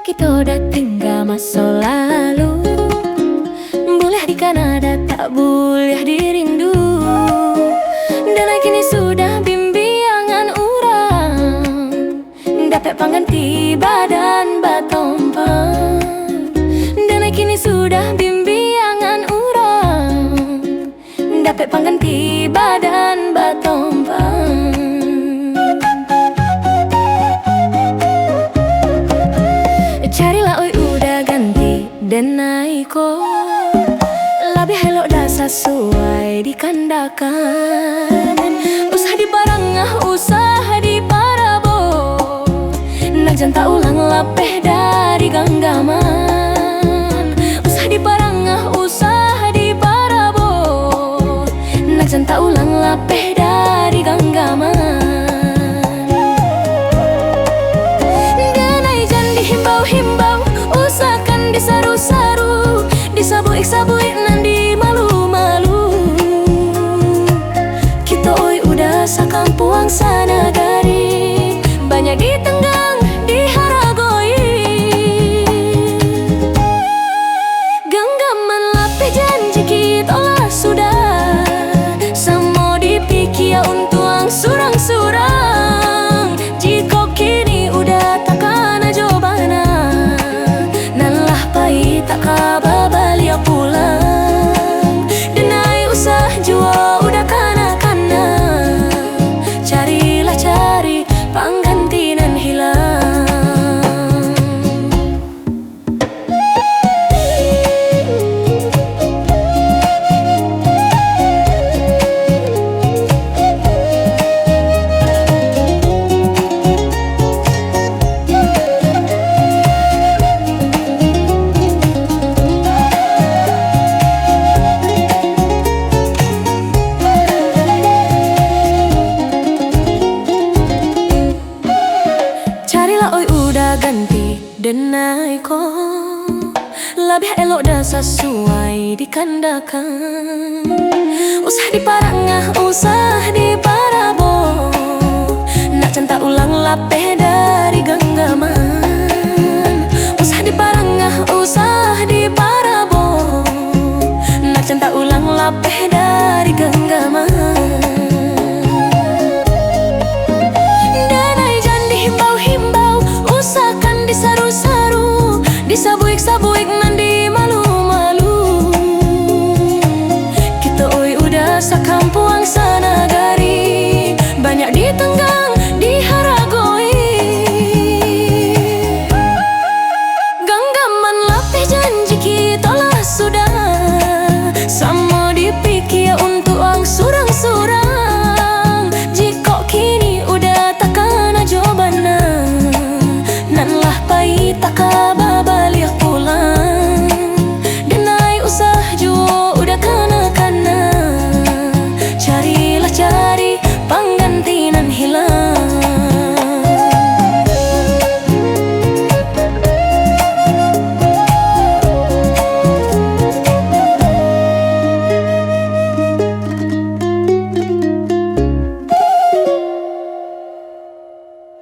Kita udah tinggal masa lalu, boleh di Kanada tak boleh dirindu. Dan kini sudah bimbingan orang, dapat pengganti badan batompang. Dan kini sudah bimbingan orang, dapat pengganti badan batompang. Carilah oi udah ganti denai ko, lebih elok dah sesuai dikandakan. Usah di barangah, usah di parabo, nak janta ulang lapeh dari genggaman. Usah di barangah, usah di parabo, nak janta ulang lapeh dari genggaman. Himbau, usahakan disaru-saru, disabuik-sabuik nandi malu-malu. Kita oi udah sakampuang sanagari, banyak ditenggang, diharagoi. Genggaman lapih janji kita olah sudah, semua dipikir untuk surang-surang. Jika kini udah takkan jobana, tak kabar balik pulang. Denai usah jua udah kana-kana, carilah cari pengganti nan hilang. Oi udah ganti denai ko, lebih elok dah sesuai dikandakan. Usah di parangah, usah di parabo, nak centak ulang lapeh dari genggaman.